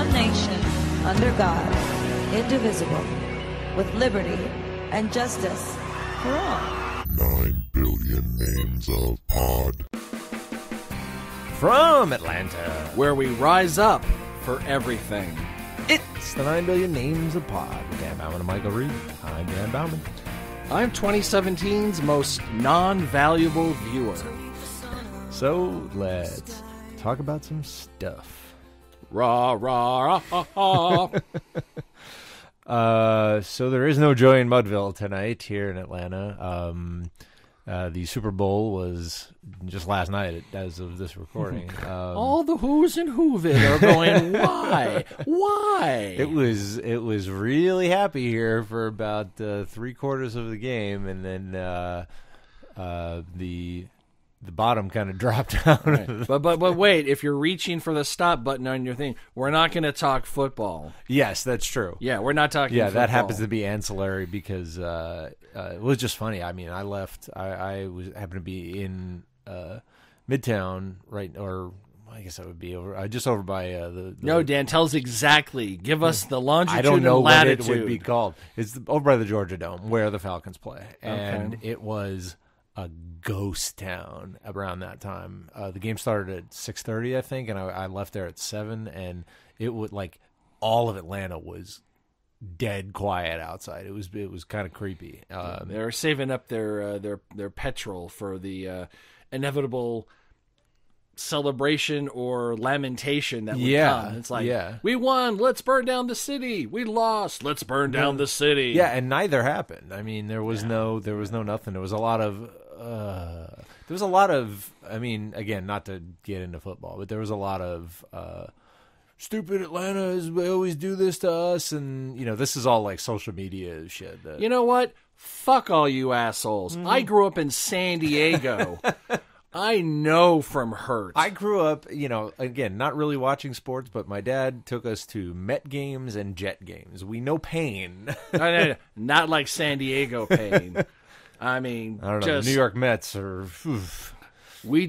one nation, under God, indivisible, with liberty and justice for all. 9 billion names of pod. From Atlanta, where we rise up for everything. It's the 9 billion names of pod. Dan Bauman and Michael Reed. I'm Dan Bauman. I'm 2017's most non-valuable viewer. So let's talk about some stuff. Rah, rah, rah, rah, rah. So there is no joy in Mudville tonight here in Atlanta. The Super Bowl was just last night as of this recording. All the who's and who've-it are going, why? Why? It was really happy here for about 3/4 of the game, and then the bottom kind of dropped out. Right. But wait, if you're reaching for the stop button on your thing, we're not going to talk football. Yes, that's true. Yeah, we're not talking Yeah, football. that happens to be ancillary because it was just funny. I mean, I left. I happened to be in Midtown, right, or I guess I would be just over by the. No, Dan, tell us exactly. Give us the longitude I don't know and what latitude. it would be called. It's over by the Georgia Dome where the Falcons play, and it was a ghost town around that time. The game started at 6:30, I think, and I left there at 7, and it would like all of Atlanta was dead quiet outside. It was kind of creepy. They were saving up their petrol for the inevitable celebration or lamentation that would come. It's like, we won, let's burn down the city. We lost, let's burn down the city. Yeah, and neither happened. I mean, there was no nothing. There was a lot of I mean, again, not to get into football, but there was a lot of stupid Atlanta, they always do this to us, and this is all like social media shit. You know what? Fuck all you assholes. Mm-hmm. I grew up in San Diego. I know from hurt. I grew up, again, not really watching sports, but my dad took us to Met games and Jet games. We know pain. No, not like San Diego pain. I mean, I don't know. The New York Mets are. Oof. We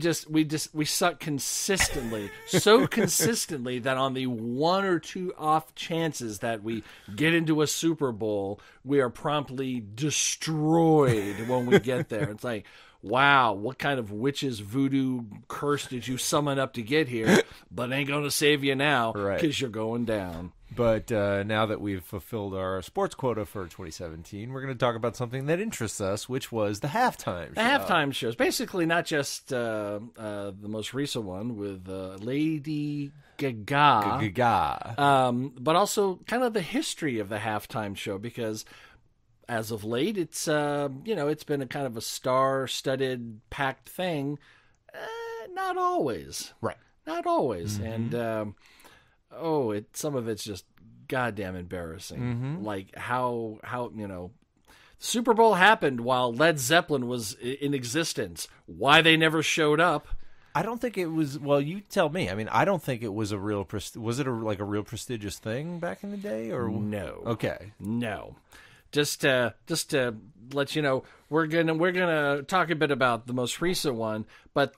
suck consistently, so consistently that on the 1 or 2 off chances that we get into a Super Bowl, we are promptly destroyed when we get there. It's like, wow, what kind of witch's voodoo curse did you summon up to get here? But ain't going to save you now because you're going down. But now that we've fulfilled our sports quota for 2017, we're going to talk about something that interests us, which was the halftime show. The halftime shows. Basically not just the most recent one with Lady GaGa. But also kind of the history of the halftime show, because as of late, it's it's been a kind of a star-studded, packed thing. Not always. Right. Not always. Mm-hmm. And some of it's just goddamn embarrassing. Mm-hmm. Like how Super Bowl happened while Led Zeppelin was in existence. Why they never showed up? I don't think it was. Well, you tell me. I mean, I don't think it was a real. Was it a real prestigious thing back in the day, or no? Okay, no. Just to let you know, we're gonna talk a bit about the most recent one, but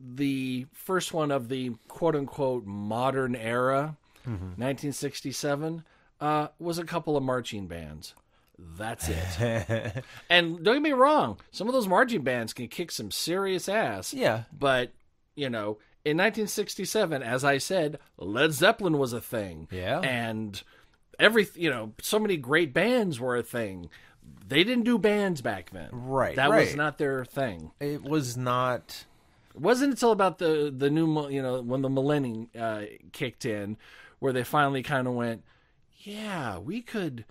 the first one of the quote-unquote modern era, 1967, was a couple of marching bands. That's it. And don't get me wrong, some of those marching bands can kick some serious ass. Yeah. But, in 1967, as I said, Led Zeppelin was a thing. Yeah. And so many great bands were a thing. They didn't do bands back then. Right. That was not their thing. It was not. It wasn't until about the new, when the millennium kicked in, where they finally kind of went, yeah, we could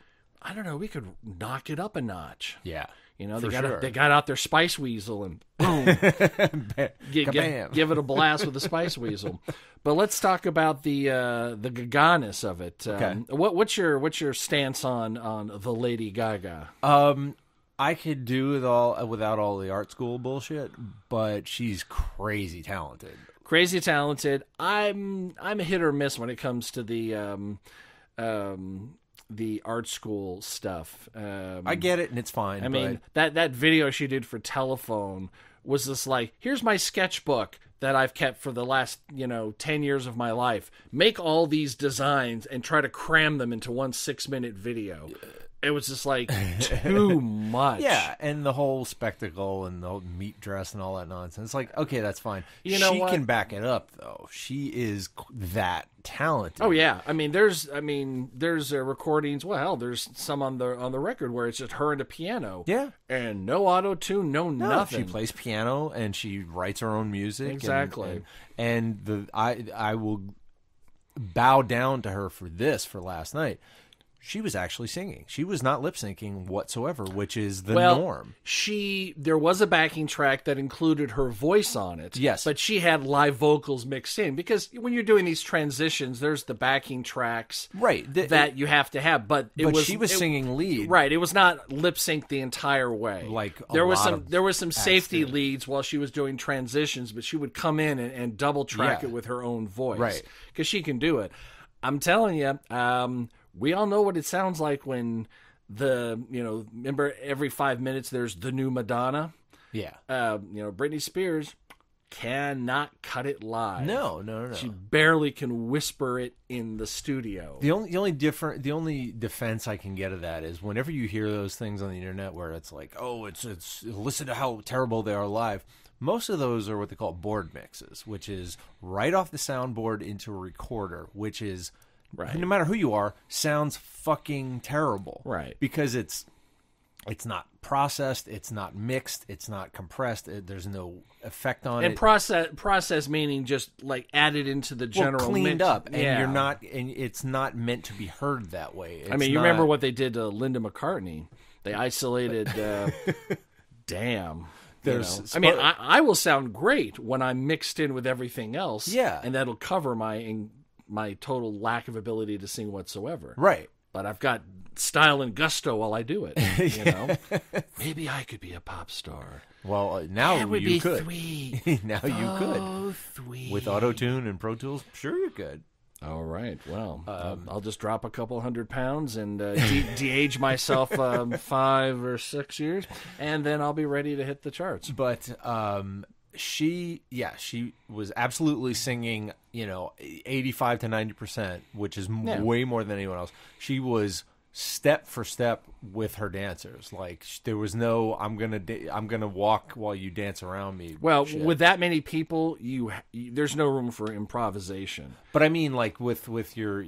knock it up a notch. Yeah. They got out their Spice Weasel and boom, give it a blast with the Spice Weasel. But let's talk about the gaga-ness of it. Okay. What's your stance on the Lady GaGa? I could do without all the art school bullshit, but she's crazy talented. Crazy talented. I'm a hit or miss when it comes to the art school stuff. I get it, and it's fine. I mean, that video she did for Telephone was just like, here's my sketchbook that I've kept for the last, 10 years of my life. Make all these designs and try to cram them into one 6-minute video. It was just like too much. Yeah, and the whole spectacle and the whole meat dress and all that nonsense. Like, okay, that's fine. You know she what? can back it up, though. She is that talented. Oh yeah, there's recordings. Well, hell, there's some on the record where it's just her and a piano. Yeah, and no auto tune, no nothing. She plays piano and she writes her own music. Exactly. And I will bow down to her for last night. She was actually singing. She was not lip syncing whatsoever, which is the norm. There was a backing track that included her voice on it. Yes. But she had live vocals mixed in, because when you're doing these transitions, there's the backing tracks that you have to have. But she was singing lead. Right. It was not lip synced the entire way. Like there was some safety leads while she was doing transitions, but she would come in and double track it with her own voice. Right. Because she can do it. I'm telling you, we all know what it sounds like when remember every 5 minutes there's the new Madonna? Yeah. Britney Spears cannot cut it live. No. She barely can whisper it in the studio. The only defense I can get of that is whenever you hear those things on the internet where it's like, oh, it's listen to how terrible they are live. Most of those are what they call board mixes, which is right off the soundboard into a recorder, which is, no matter who you are, sounds fucking terrible. Right. Because it's not processed, it's not mixed, it's not compressed, there's no effect on it. And process meaning just like added into the general cleaned mix. up, and it's not meant to be heard that way. You remember what they did to Linda McCartney? They isolated damn. I will sound great when I'm mixed in with everything else. Yeah. And that'll cover my total lack of ability to sing whatsoever. Right. But I've got style and gusto while I do it. Maybe I could be a pop star. Well, now that would you be could. Sweet. Now you could. Sweet. With Auto-Tune and Pro Tools, sure you could. All right. Well, I'll just drop a couple 100 pounds and de-age myself 5 or 6 years, and then I'll be ready to hit the charts. But she was absolutely singing, 85 to 90%, which is way more than anyone else. She was step for step with her dancers. Like there was no I'm gonna walk while you dance around me. Well, shit. with that many people, there's no room for improvisation. But I mean, like with your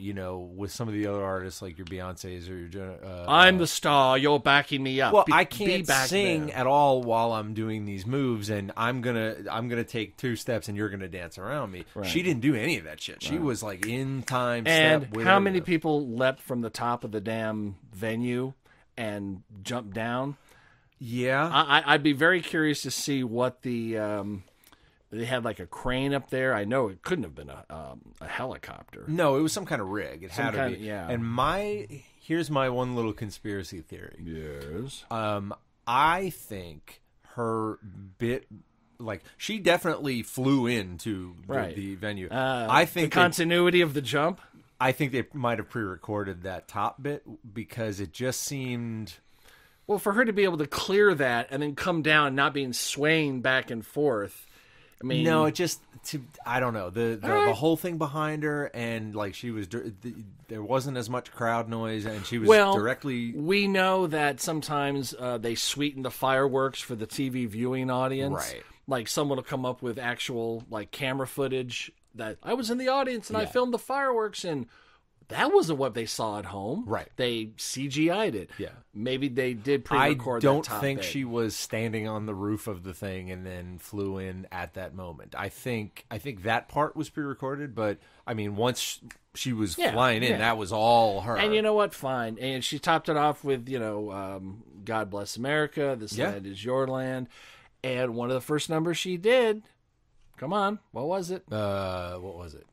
with some of the other artists, like your Beyonces or your I'm the star, you're backing me up. Well, I can't sing there at all while I'm doing these moves, and I'm gonna take 2 steps and you're gonna dance around me. Right. She didn't do any of that shit. She was like in time. And step with how many people leapt from the top of the damn venue and jumped down? Yeah, I'd be very curious to see what the they had like a crane up there. I know it couldn't have been a helicopter. No, it was some kind of rig. It had to be. Yeah. And here's my one little conspiracy theory. Yes. I think her bit, like she definitely flew into the venue. I think the continuity of the jump. I think they might have pre-recorded that top bit because it just seemed. Well, for her to be able to clear that and then come down, not being swaying back and forth. I mean, no, I don't know the whole thing behind her, and like she was, there wasn't as much crowd noise, and she was directly. We know that sometimes they sweeten the fireworks for the TV viewing audience, right? Like someone will come up with actual like camera footage that I was in the audience and I filmed the fireworks, and that wasn't what they saw at home. Right. They CGI'd it. Yeah. Maybe they did pre-record that top I don't think bit. she was standing on the roof of the thing and then flew in at that moment. I think that part was pre-recorded, but I mean, once she was flying in, that was all her. And you know what? Fine. And she topped it off with, God Bless America, This Land Is Your Land. And one of the first numbers she did, come on, what was it? What was it?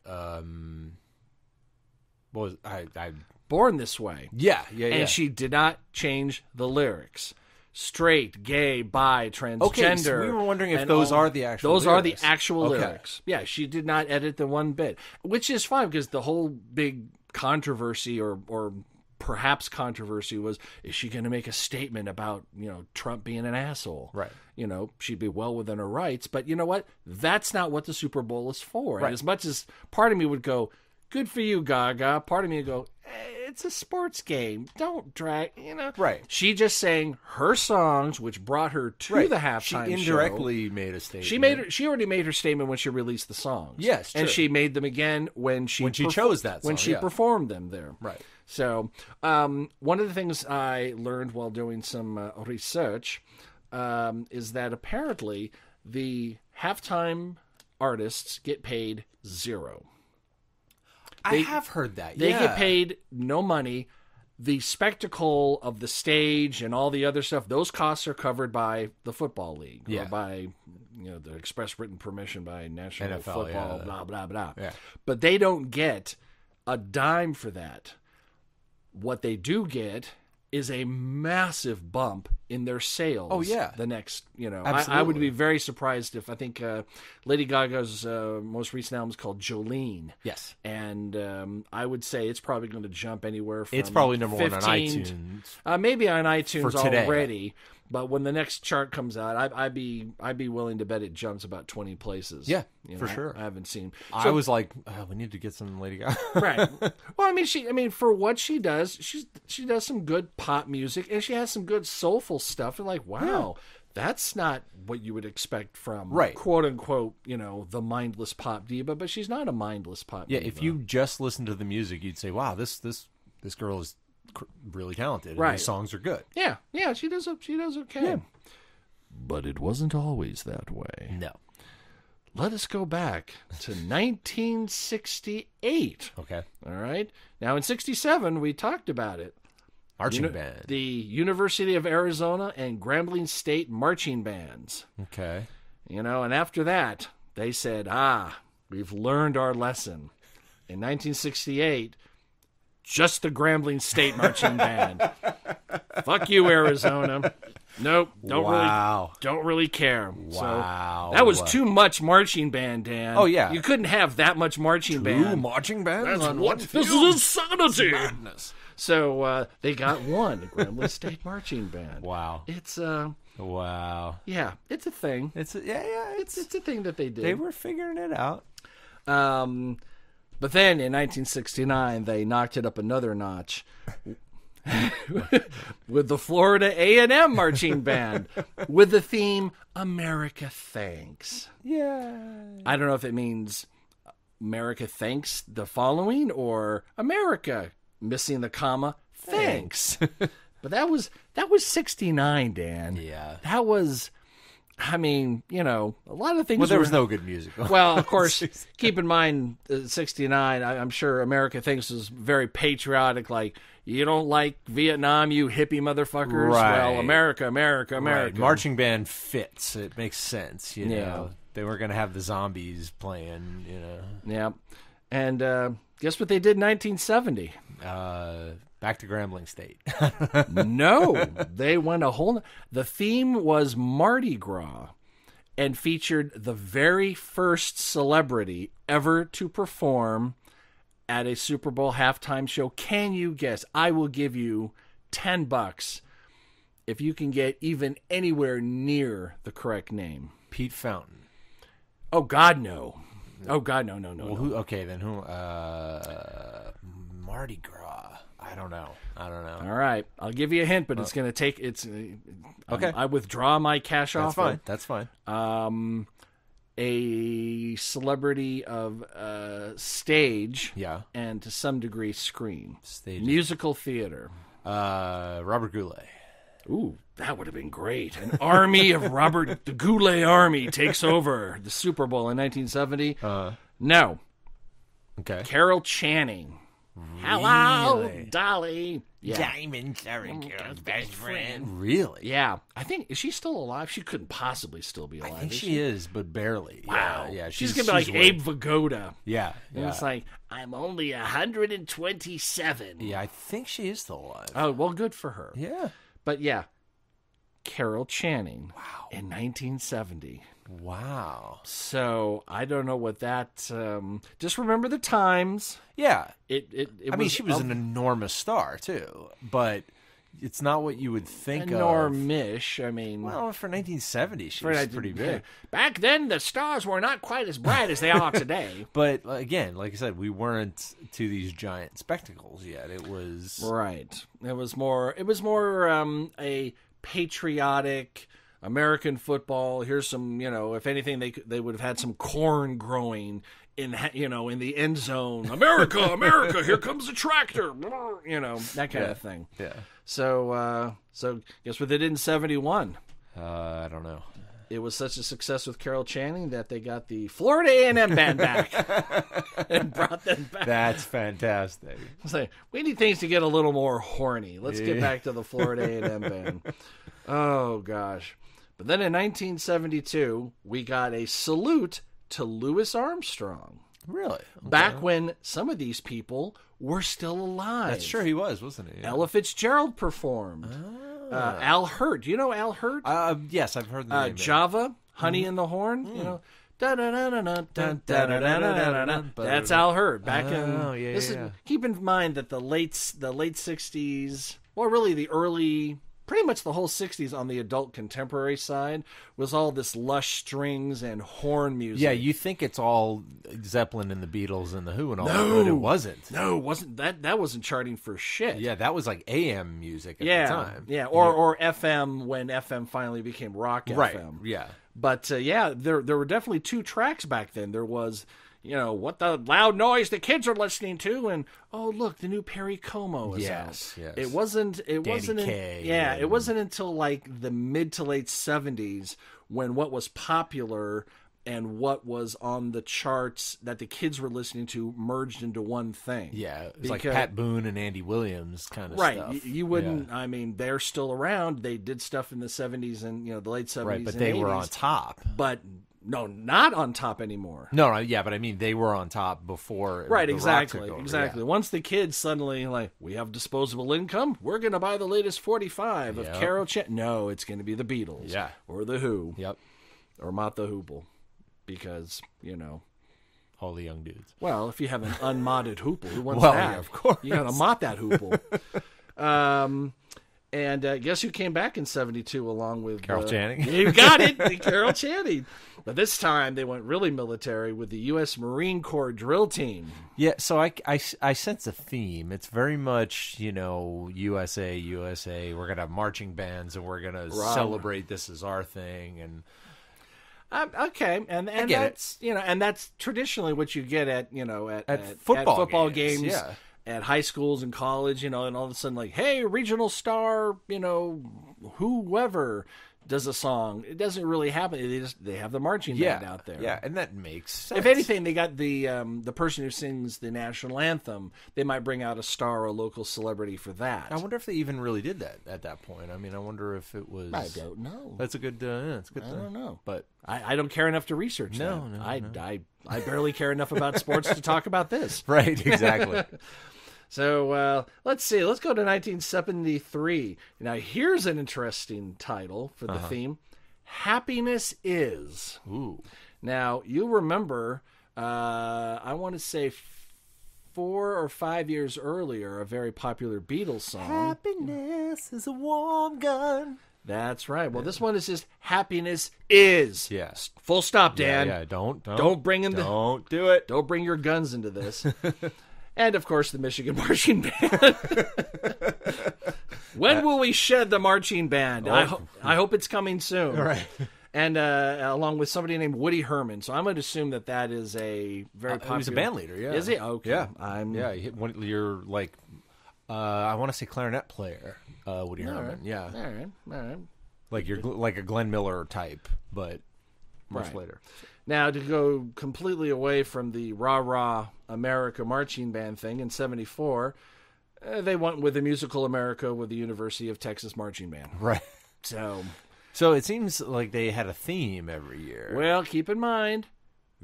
What was I Born This Way. Yeah. And she did not change the lyrics. Straight, gay, bi, transgender. Okay, so we were wondering if those are the actual lyrics. Those are the actual lyrics. Yeah, she did not edit the one bit, which is fine because the whole big controversy or perhaps controversy was, is she going to make a statement about, Trump being an asshole? Right. She'd be well within her rights. But you know what? That's not what the Super Bowl is for. Right. And as much as part of me would go, good for you, Gaga, part of me would go, it's a sports game. Don't drag, Right. She just sang her songs, which brought her to the halftime She indirectly made a statement. She already made her statement when she released the songs. Yes, and true. she made them again when she chose that song, when she performed them there. Right. So, one of the things I learned while doing some research is that apparently the halftime artists get paid $0. I have heard that. They get paid no money. The spectacle of the stage and all the other stuff, those costs are covered by the football league or by the express written permission by National NFL, Football, blah, blah, blah. Yeah. But they don't get a dime for that. What they do get is a massive bump in their sales. Oh, yeah. The next, Absolutely. I would be very surprised if I think Lady Gaga's most recent album is called Jolene. Yes. And I would say it's probably going to jump anywhere from It's probably number 1 on 15 iTunes. maybe on iTunes For today. already. But when the next chart comes out, I'd be willing to bet it jumps about 20 places. Yeah, for sure. I haven't seen. I was like, we need to get some Lady Gaga. Right. Well, for what she does, she does some good pop music, and she has some good soulful stuff. And like, wow, that's not what you would expect from quote unquote, the mindless pop diva. But she's not a mindless pop diva. Yeah, if you just listen to the music, you'd say, wow, this girl is really talented. And these songs are good. Yeah, she does okay. Yeah. But it wasn't always that way. No. Let us go back to 1968. Okay. All right. Now, in 67, we talked about it. Marching band. The University of Arizona and Grambling State marching bands. Okay. And after that, they said, we've learned our lesson. In 1968, just the Grambling State marching band. Fuck you, Arizona. Nope, don't really care. Wow. So that was too much marching band, Dan. Oh, yeah. You couldn't have that much marching band. Marching bands on What? one This field? is insanity. Madness. So they got one, the Grambling State marching band. Wow. It's Wow. yeah, it's a thing. It's a thing that they did. They were figuring it out. But then in 1969, they knocked it up another notch with the Florida A&M marching band with the theme America Thanks. Yeah. I don't know if it means America Thanks the following or America missing the comma thanks. But that was 69, Dan. Yeah. That was, a lot of things. Well, there was no good music. Well, of course, keep in mind, 69, I'm sure America Thinks is very patriotic, like, you don't like Vietnam, you hippie motherfuckers? Right. Well, America. Right. Marching band fits. It makes sense, you know. They weren't going to have the zombies playing, Yeah. And guess what they did in 1970? Back to Grambling State. No, they went the theme was Mardi Gras and featured the very first celebrity ever to perform at a Super Bowl halftime show. Can you guess? I will give you $10 if you can get even anywhere near the correct name. Pete Fountain. Oh, God, no. Oh, God, no. Well, who? Okay, then who? Mardi Gras. I don't know. All right. I'll give you a hint, but it's going to take... Okay. I withdraw my cash offer. That's fine. A celebrity of stage, and to some degree screen, musical theater. Robert Goulet. Ooh, that would have been great. An army of Robert the Goulet army takes over the Super Bowl in 1970. No. Okay. Carol Channing. Hello, Dolly. Yeah. Diamonds are a girl's best friend. Really? Yeah. I think, is she still alive? She couldn't possibly still be alive. I think she is, but barely. Wow. Yeah. She's going to be like Abe Vigoda. Yeah. And it's like, I'm only 127. Yeah, I think she is still alive. Oh, well, good for her. Yeah. But yeah, Carol Channing. Wow. In 1970. Wow. So I don't know what that. Just remember the times. Yeah. I mean, she was an enormous star too, but it's not what you would think of. Enormish. I mean, well, for 1970, she was pretty big. Back then, the stars were not quite as bright as they are today. But again, like I said, we weren't to these giant spectacles yet. It was right. It was more a patriotic. American football. Here's some, if anything, they would have had some corn growing in the end zone. America, here comes the tractor. That kind of thing. Yeah. So guess what they did in 71? I don't know. It was such a success with Carol Channing that they got the Florida A&M band back and brought them back. That's fantastic. So we need things to get a little more horny. Let's get back to the Florida A&M band. Oh gosh. But then in 1972, we got a salute to Louis Armstrong. Really? Okay. Back when some of these people were still alive. That's true, he was, wasn't he? Yeah. Ella Fitzgerald performed. Al Hirt. Do you know Al Hirt? Yes, I've heard the name. Java, Honey in the Horn. That's Al Hirt. Back in keep in mind that the late 60s, well, really the early. Pretty much the whole 60s on the adult contemporary side was all this lush strings and horn music. Yeah, you think it's all Zeppelin and the Beatles and the Who and all that, but it wasn't. No, it wasn't. That wasn't charting for shit. Yeah, that was like AM music at the time. Yeah, or FM when FM finally became rock FM. Yeah. But there were definitely two tracks back then. There was... what the loud noise the kids are listening to, and oh look, the new Perry Como is out. Yes. It wasn't until like the mid to late 70s when what was popular and what was on the charts that the kids were listening to merged into one thing. Yeah, it was like Pat Boone and Andy Williams kind of right. stuff. Right, you wouldn't. Yeah. I mean, they're still around. They did stuff in the 70s and the late 70s. Right, but and they 80s, were on top. But. No, not on top anymore. No, yeah, but I mean, they were on top before. Right, the exactly. rock took over, Exactly. Yeah. Once the kids suddenly, we have disposable income, we're going to buy the latest 45 of Carol Channing. No, it's going to be the Beatles. Yeah. Or the Who. Yep. Or Mott the Hoople. Because, all the young dudes. Well, if you have an unmodded Hoople, who wants that? Yeah, of course. You got to mott that Hoople. And guess who came back in 72 along with... Carol Channing. You got it, Carol Channing. But this time they went really military with the U.S. Marine Corps drill team. Yeah, so I sense a theme. It's very much, USA, we're going to have marching bands and we're going to celebrate this as our thing. And okay, and that's, and that's traditionally what you get at football games. Yeah. At high schools and college, and all of a sudden, hey, regional star, whoever does a song. It doesn't really happen. They have the marching band out there. Yeah, and that makes sense. If anything, they got the person who sings the national anthem. They might bring out a star or a local celebrity for that. I wonder if they even really did that at that point. I mean, I wonder if it was. I don't know. That's a good. It's good. I don't know, but I don't care enough to research that. No. I barely care enough about sports to talk about this. Right. Exactly. So let's see. Let's go to 1973. Now, here's an interesting title for the theme. Happiness Is. Ooh. Now, you remember, I want to say 4 or 5 years earlier, a very popular Beatles song. Happiness is a warm gun. That's right. Well, this one is just Happiness Is. Yes. Full stop, Dan. Yeah. Don't bring in Don't do it. Don't bring your guns into this. And, of course, the Michigan Marching Band. When will we shed the marching band? I hope it's coming soon. All right. And along with somebody named Woody Herman. So I'm going to assume that is a very popular... He's a band leader, yeah. Is he? Okay. Yeah. You're like, I want to say clarinet player, Woody Herman. Right. Yeah. All right. Like you're like a Glenn Miller type, but much later. Now, to go completely away from the rah-rah America marching band thing in 74, they went with the musical America with the University of Texas Marching Band. Right. So it seems like they had a theme every year. Well, keep in mind,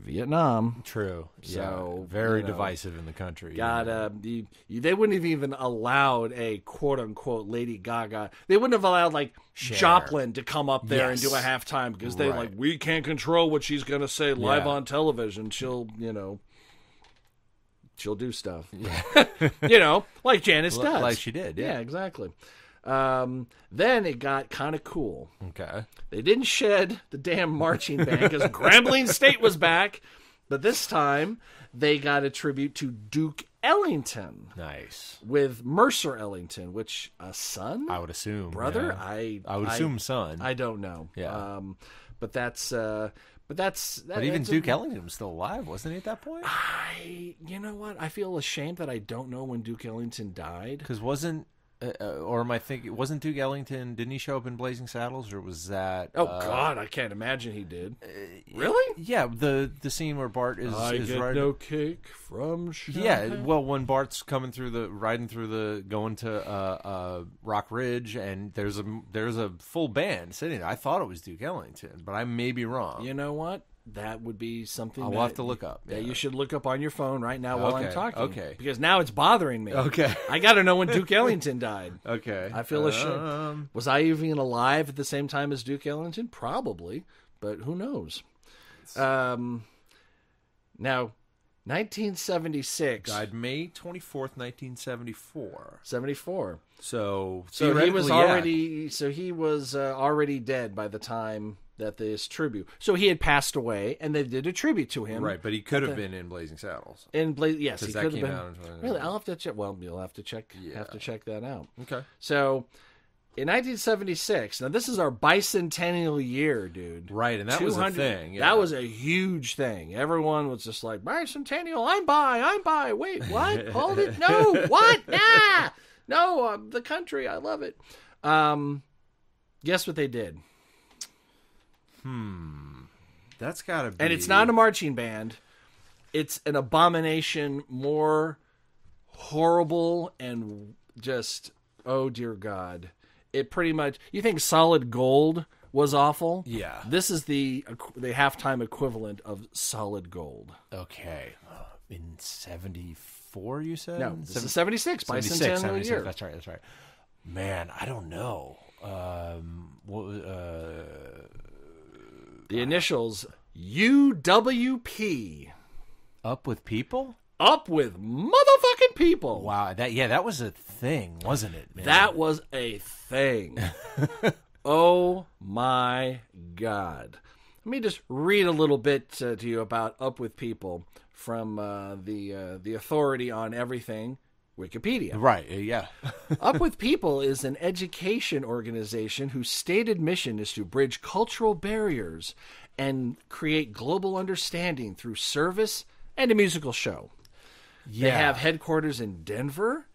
Vietnam. True. So, very divisive in the country. They wouldn't have even allowed a quote-unquote Lady Gaga. They wouldn't have allowed, like, Joplin to come up there and do a halftime because they like, we can't control what she's going to say live on television. She'll do stuff. Yeah. Like Janice does. Like she did, Yeah, exactly. Then it got kind of cool. Okay. They didn't shed the damn marching band because Grambling State was back, but this time they got a tribute to Duke Ellington. Nice. With Mercer Ellington, which a son? I would assume. Brother? Yeah. I would assume son. I don't know. Yeah. But even Duke Ellington was still alive, wasn't he, at that point? You know what? I feel ashamed that I don't know when Duke Ellington died. Because wasn't Duke Ellington, didn't he show up in Blazing Saddles, or was that... Oh, God, I can't imagine he did. Really? Yeah, the scene where Bart is... I get riding, no cake from Shanghai. Yeah, well, when Bart's going to Rock Ridge, and there's a full band sitting there. I thought it was Duke Ellington, but I may be wrong. You know what? That would be something I'll have to look up. That you should look up on your phone right now while I'm talking. Okay. Because now it's bothering me. Okay. I got to know when Duke Ellington died. Okay. I feel ashamed. Was I even alive at the same time as Duke Ellington? Probably, but who knows? Now, 1976. Died May 24th, 1974. 74. So he was already already dead by the time that this tribute. So he had passed away, and they did a tribute to him. Right, but he could have been in Blazing Saddles. Yes, he could have been. Out Really, I'll have to check. Well, you'll have to check. Yeah. Have to check that out. Okay. So, in 1976, now this is our bicentennial year, dude. Right, and that was a thing. Yeah. That was a huge thing. Everyone was just like, bicentennial, I'm by. Wait, what? Hold it. No, what? Nah. No, the country, I love it. Guess what they did? That's got to be... And it's not a marching band. It's an abomination, more horrible and just, oh, dear God. It pretty much... You think Solid Gold was awful? Yeah. This is the halftime equivalent of Solid Gold. Okay. In 74, you said? No, this is 76, bicentennial year. That's right. Man, I don't know. The initials UWP. Up with People? Up with motherfucking people. Wow, that was a thing, wasn't it, man? That was a thing. Oh my God. Let me just read a little bit to you about Up with People from the authority on everything, Wikipedia. Right, yeah. Up with People is an education organization whose stated mission is to bridge cultural barriers and create global understanding through service and a musical show. Yeah. They have headquarters in Denver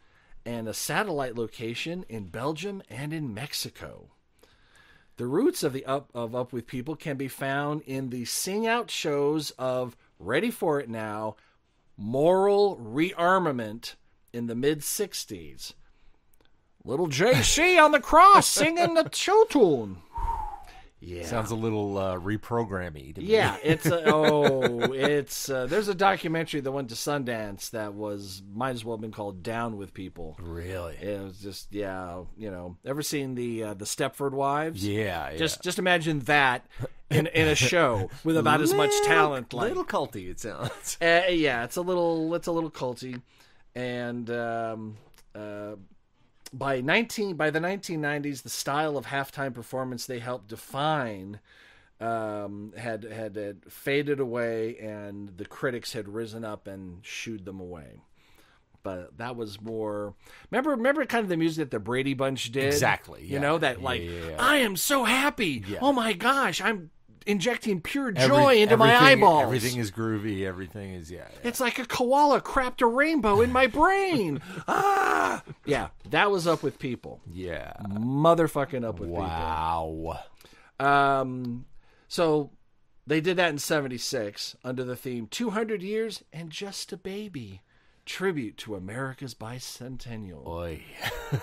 and a satellite location in Belgium and in Mexico. The roots of Up with People can be found in the sing-out shows of, ready for it now, Moral Rearmament in the mid-'60s. Little JC on the cross singing the show tune. Yeah. Sounds a little reprogrammy to me. Yeah, there's a documentary that went to Sundance that might as well have been called Down with People. Really? It was just, ever seen the Stepford Wives? Yeah. Just imagine that in a show with about as much talent. Little culty, it sounds. It's a little culty. And by the 1990s, the style of halftime performance they helped define had faded away, and the critics had risen up and shooed them away. But that was more. Remember, kind of the music that the Brady Bunch did. Exactly. Yeah. You know that, I am so happy. Yeah. Oh my gosh, I'm injecting pure joy into my eyeballs. Everything is groovy. Everything is, It's like a koala crapped a rainbow in my brain. Yeah, that was Up with People. Yeah. Motherfucking Up with People. Wow. So they did that in 76 under the theme 200 Years and Just a Baby. Tribute to America's bicentennial. Boy,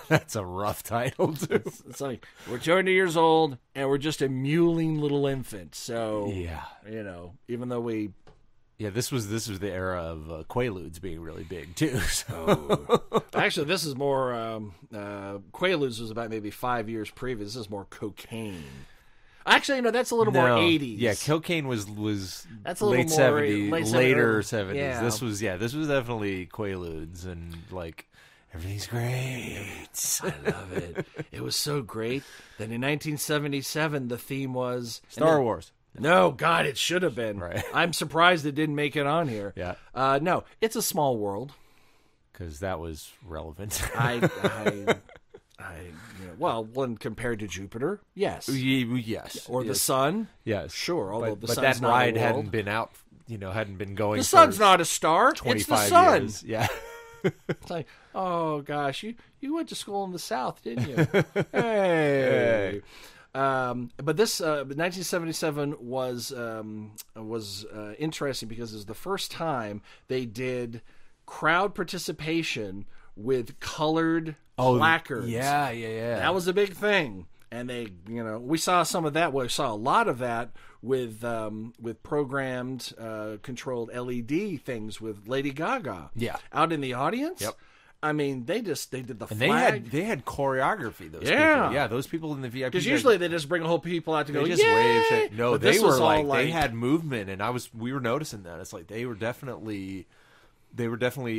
that's a rough title, too. It's like, we're 200 years old, and we're just a mewling little infant. So, even though we Yeah, this was the era of Quaaludes being really big too. So. Actually, this is more Quaaludes was about maybe 5 years previous. This is more cocaine. Actually, no, that's a little more 80s. Yeah, cocaine was That's a little late more 70s, later 70s. 70s. Yeah. This was definitely Quaaludes and like everything's great. I love it. It was so great that in 1977 the theme was Star Wars. No, God, it should have been. Right. I'm surprised it didn't make it on here. Yeah. No, It's a Small World. Because that was relevant. Well, when compared to Jupiter, yes. Yes. Or the yes. Sun, Yes. sure. Although the but sun's that not ride a world. hadn't been out, hadn't been going. The sun's for not a star. 25 It's the sun. years. Yeah. It's like, oh gosh, you went to school in the South, didn't you? Hey. But this 1977 was interesting because it was the first time they did crowd participation with colored placards. Yeah. That was a big thing, and they, we saw some of that. Well, we saw a lot of that with programmed, controlled LED things with Lady GaGa. Yeah, out in the audience. Yep. I mean, they did the and flag. they had choreography. Those Yeah. people. Yeah, those people in the VIP. Because usually they just bring a whole people out to go. They just Yay! wave. Shit. No, But they this were was all like they had movement, and we were noticing that. It's like they were definitely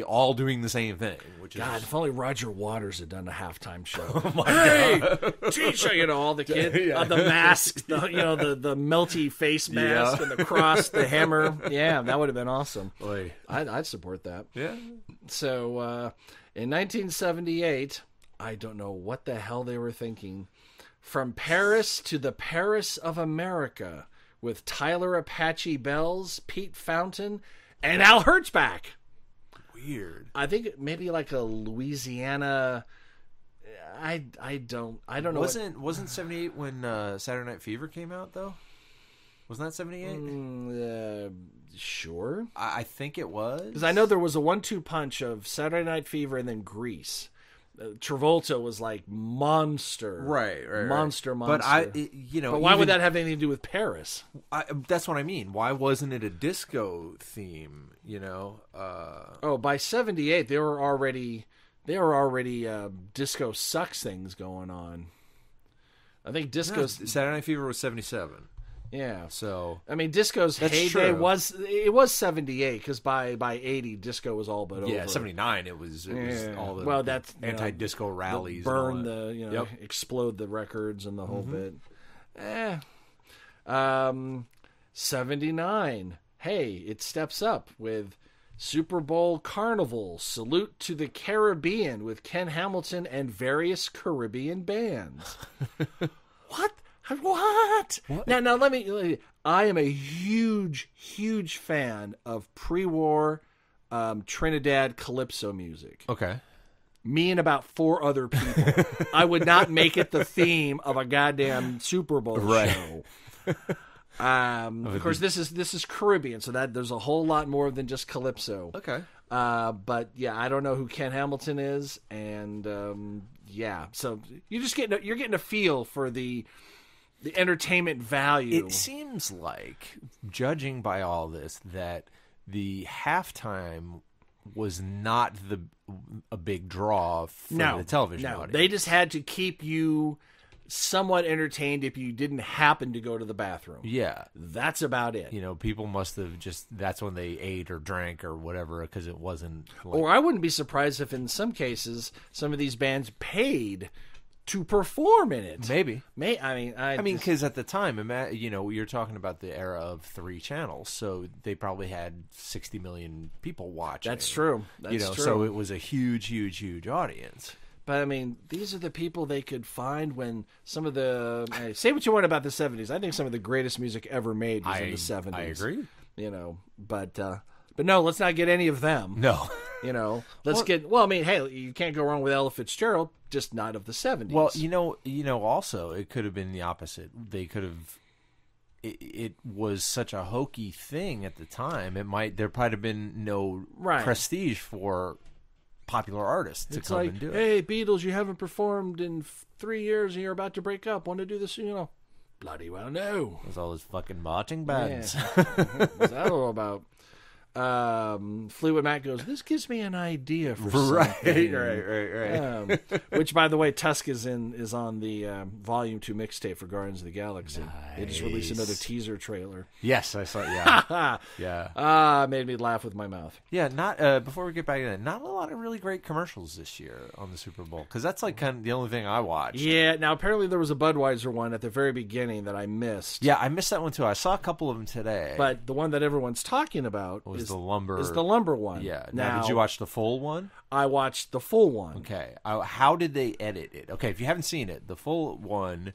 all doing the same thing. Which God, is if only Roger Waters had done a halftime show. oh my Hey, God. teacher, all the kids, Yeah. the mask, the melty face mask, Yeah. and the cross, the hammer. Yeah, that would have been awesome. Oy. I'd support that. Yeah. So in 1978, I don't know what the hell they were thinking. From Paris to the Paris of America with Tyler Apache Bells, Pete Fountain, and Al Hertzbach. Weird. I think maybe like a Louisiana. I don't know. Wasn't 78 when Saturday Night Fever came out though? Wasn't that 78? Sure. I think it was. Because I know there was a 1-2 punch of Saturday Night Fever and then Grease. Travolta was like monster, right. monster. But but why would that have anything to do with Paris? That's what I mean. Why wasn't it a disco theme? By 78, there were already disco sucks things going on. I think disco Saturday Night Fever was 77. Yeah. So I mean, disco's That's heyday true. was 78 because by 80, disco was all but over. yeah, 79. It was all the that's anti-disco rallies, burn and all that. the explode the records and the whole bit. 79. Hey, it steps up with Super Bowl Carnival, Salute to the Caribbean with Ken Hamilton and various Caribbean bands. What? Now let me. I am a huge fan of pre-war Trinidad calypso music. Okay. Me and about 4 other people. I would not make it the theme of a goddamn Super Bowl show. Of course, this is Caribbean, so that there's a whole lot more than just calypso. Okay. But yeah, I don't know who Ken Hamilton is, and so you're getting a feel for the entertainment value. It seems like, judging by all this, that the halftime was not a big draw for the television audience. They just had to keep you somewhat entertained if you didn't happen to go to the bathroom. Yeah. That's about it. People must have that's when they ate or drank or whatever, because it wasn't like... Or I wouldn't be surprised if in some cases some of these bands paid to perform in it. Maybe. I mean, because at the time, you're talking about the era of 3 channels, so they probably had 60 million people watching. That's true. True. So it was a huge audience. But I mean, these are the people they could find when some of the say what you want about the 70s. I think some of the greatest music ever made was in the 70s. I agree. But no, let's not get any of them. No. Let's get. Well, I mean, hey, you can't go wrong with Ella Fitzgerald, just not of the 70s. Well, also it could have been the opposite. They could have. It was such a hokey thing at the time. There might have been no prestige for popular artists to come and do it. Hey, Beatles, you haven't performed in 3 years, and you're about to break up. Want to do this? Bloody well, no. There's all those fucking marching bands. What's that all about? Fleetwood Mac goes, "This gives me an idea for Right, something." right. Which, by the way, Tusk is on the Volume 2 mixtape for Guardians of the Galaxy. They just released another teaser trailer. Yes, I saw. Yeah, yeah. Made me laugh with my mouth. Yeah, not before we get back to that, not a lot of really great commercials this year on the Super Bowl, because that's like kind of the only thing I watched. Yeah, now apparently there was a Budweiser one at the very beginning that I missed. Yeah, I missed that one too. I saw a couple of them today. But the one that everyone's talking about was the lumber. Is the lumber one. Yeah. Now, did you watch the full one? I watched the full one. Okay. How did they edit it? Okay, if you haven't seen it, the full one,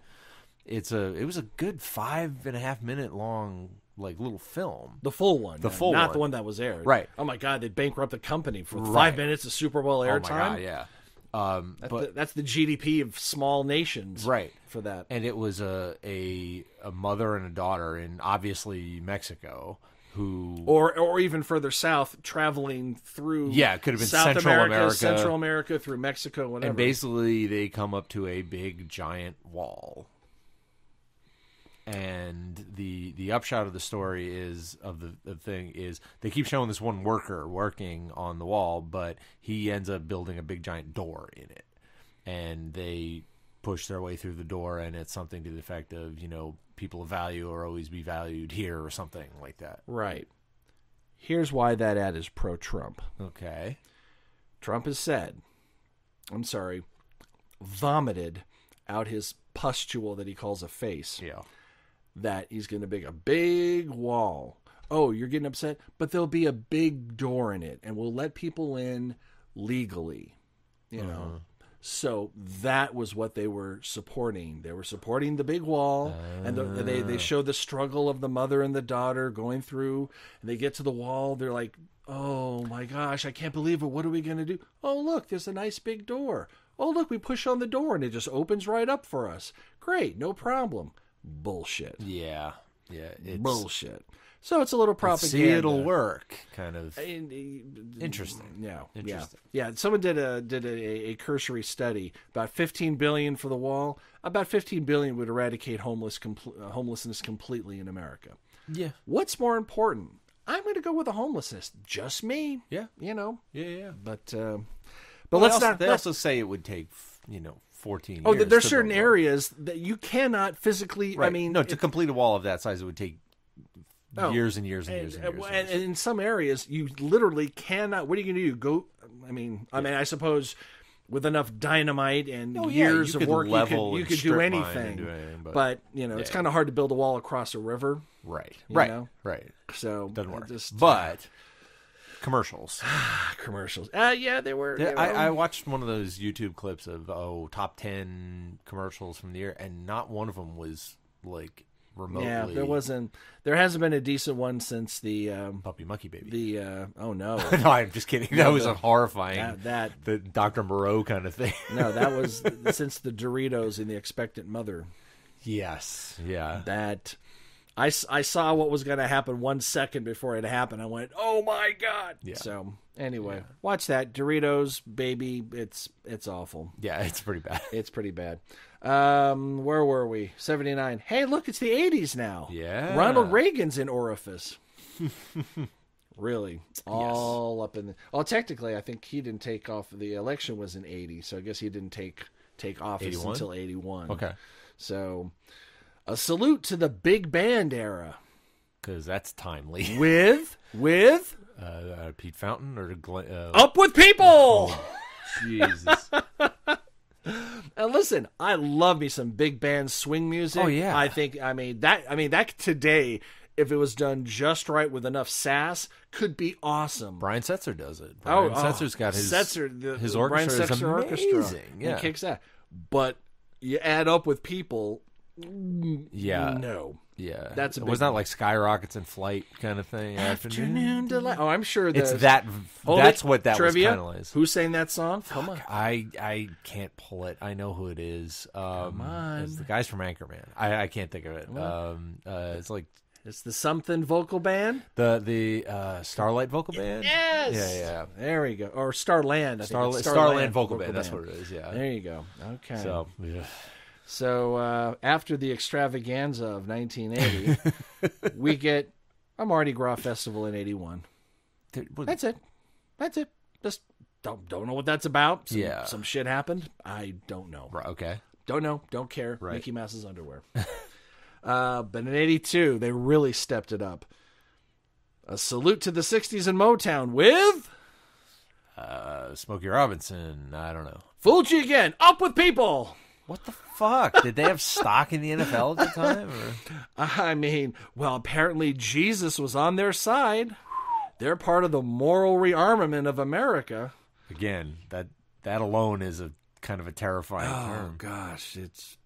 it was a good 5.5 minute long like little film. The full one. The full not one. the one that was aired. Right. Oh my God, they bankrupt the company for Right. 5 minutes of Super Bowl airtime. Oh my God, yeah. That's the GDP of small nations. Right. For that. And it was a mother and a daughter in obviously Mexico who or even further south, traveling through it could have been South Central America, Central America, through Mexico, whatever. and basically they come up to a big giant wall. And the upshot of the story is they keep showing this one worker working on the wall, but he ends up building a big giant door in it, and they push their way through the door, and it's something to the effect of, people of value or always be valued here, or something like that. Right. Here's why that ad is pro-Trump. Okay. Trump has vomited out his pustule that he calls a face. Yeah. That he's going to make a big wall. Oh, you're getting upset? But there'll be a big door in it, and we'll let people in legally. So that was what they were supporting. They were supporting the big wall, and they show the struggle of the mother and the daughter going through, and they get to the wall. They're like, oh my gosh, I can't believe it. What are we going to do? Oh, look, there's a nice big door. Oh, look, we push on the door, and it just opens right up for us. Great, no problem. Bullshit. Yeah. Yeah. It's bullshit. So it's a little propaganda. See, it'll work. Kind of interesting. Yeah. Interesting. Yeah. Someone did a cursory study about $15 billion for the wall. About $15 billion would eradicate homelessness completely in America. Yeah. What's more important? I'm going to go with the homelessness. Just me. Yeah. Yeah. But they also say it would take 14 years. Oh, there's certain areas that you cannot physically. Right. I mean, to complete a wall of that size, it would take years and years and years and years. And in some areas, you literally cannot. What are you going to do? Go? I suppose with enough dynamite and years of work, you could do anything. But it's kind of hard to build a wall across a river. Right. Right. So doesn't work. But commercials. Yeah, they were. I watched one of those YouTube clips of top 10 commercials from the year, and not one of them was like remotely. Yeah, there hasn't been a decent one since the Puppy Monkey Baby. Oh no. No, I'm just kidding. That was a horrifying. That the Dr. Moreau kind of thing. No, that was since the Doritos and the Expectant Mother. Yes. Yeah. That. I saw what was going to happen 1 second before it happened. I went, oh my God. Yeah. So anyway, watch that. Doritos, baby. It's awful. Yeah, it's pretty bad. It's pretty bad. Where were we? 79. Hey, look, it's the 80s now. Yeah. Ronald Reagan's in Orifice. Really? All up in the... Well, technically, I think he didn't take off. The election was in 80, so I guess he didn't take office 81? until 81. Okay. So... a salute to the big band era. Because that's timely. With? Pete Fountain or Up with People! Oh, Jesus. And listen, I love me some big band swing music. Oh, yeah. That today, if it was done just right with enough sass, could be awesome. Brian Setzer does it. Brian Setzer's got his his orchestra. Brian Setzer is orchestra. Yeah. He kicks that. But you add Up with People... yeah. No. Yeah. That's a big was that like Skyrockets in Flight kind of thing? Afternoon Delight. Oh, I'm sure it's that. That's what that trivia? was kind of like. Who sang that song? Come on. I can't pull it. I know who it is. Come on. It's the guys from Anchorman. I can't think of it. It's like it's the something vocal band. The Starlight vocal band. Yes. Yeah. There we go. Or Starland. Starland vocal band. That's what it is. Yeah. There you go. Okay. So. Yeah. So after the extravaganza of 1980, we get a Mardi Gras festival in 81. That's it. Just don't know what that's about. Some shit happened. I don't know. Right, okay. Don't know. Don't care. Right. Mickey Mouse's underwear. But in '82, they really stepped it up. A salute to the '60s in Motown with Smokey Robinson. I don't know. Fooled You Again. Up with People. What the fuck? Did they have stock in the NFL at the time? Or? I mean, well, apparently Jesus was on their side. They're part of the moral rearmament of America. Again, that alone is a kind of a terrifying term. Oh gosh, it's.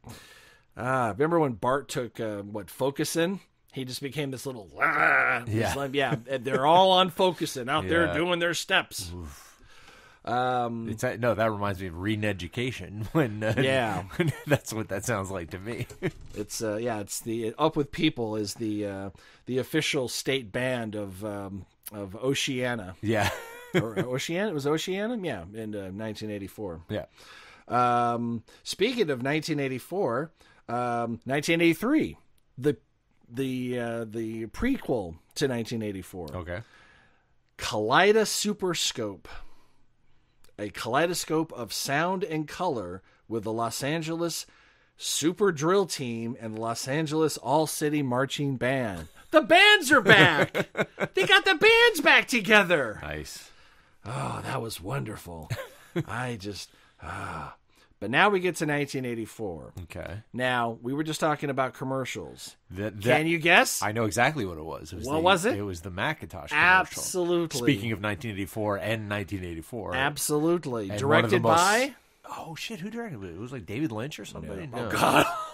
Remember when Bart took Focusin? He just became this little. They're all on Focusin out there doing their steps. Oof. That reminds me of Re-Education. When that's what that sounds like to me. It's the Up with People is the official state band of Oceania. Yeah. Or Oceania? It was Oceania? Yeah, in 1984. Yeah. Speaking of 1984, 1983, the prequel to 1984. Okay. Kaleidoscope. A kaleidoscope of sound and color with the Los Angeles Super Drill Team and Los Angeles All-City Marching Band. The bands are back! They got the bands back together! Nice. Oh, that was wonderful. But now we get to 1984. Okay. Now, we were just talking about commercials. Can you guess? I know exactly what it was. What was it? It was the Macintosh commercial. Absolutely. Speaking of 1984 and 1984. Absolutely. And directed by? Oh, shit. Who directed it? It was like David Lynch or somebody? No.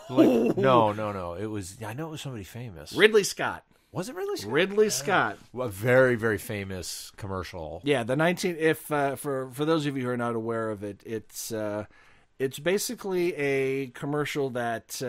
Oh, God. No. It was, I know it was somebody famous. Ridley Scott. Was it Ridley Scott? Ridley Scott. A very, very famous commercial. Yeah, for those of you who are not aware of it, it's basically a commercial that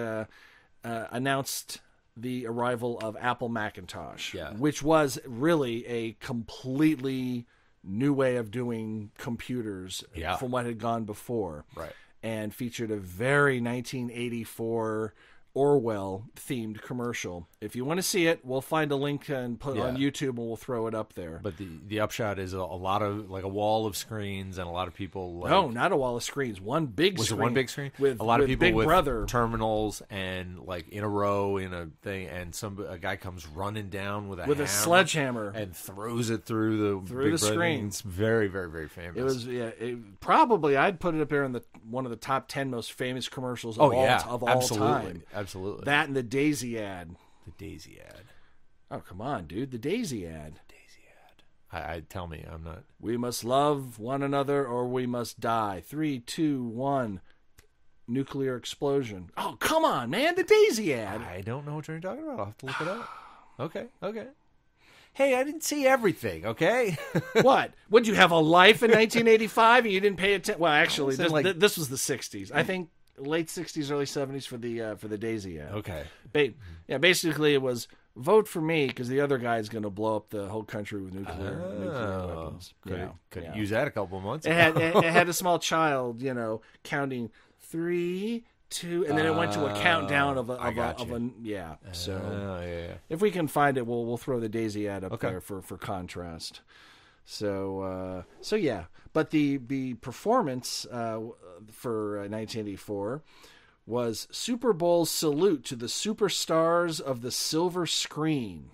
announced the arrival of Apple Macintosh, which was really a completely new way of doing computers from what had gone before. Right. And featured a very 1984 Orwell-themed commercial. If you want to see it, we'll find a link and put on YouTube, and we'll throw it up there. But the upshot is a lot of, like, a wall of screens, and a lot of people... No, not a wall of screens. One big screen. Was it one big screen? With a lot of people Big with Brother. terminals and, like, in a row in a thing, and a guy comes running down with a sledgehammer and throws it through the screen. It's very, very, very famous. It was probably I'd put it up there in one of the top 10 most famous commercials of all time. Absolutely. That and the Daisy ad. The Daisy ad. Oh, come on, dude. The Daisy ad. Tell me, I'm not... We must love one another or we must die. 3, 2, 1. Nuclear explosion. Oh, come on, man. The Daisy ad. I don't know what you're talking about. I'll have to look it up. Okay. Hey, I didn't see everything, okay? What? Would you have a life in 1985 and you didn't pay attention? Well, actually, this was the 60s. I think late 60s, early 70s for the Daisy ad. Okay. Basically it was vote for me because the other guy's going to blow up the whole country with nuclear weapons. Could use that a couple of months ago. It had a small child, counting 3, 2, and then it went to a countdown of if we can find it, we'll throw the Daisy ad up there for contrast. So yeah, but the performance for 1984 was Super Bowl's salute to the superstars of the silver screen.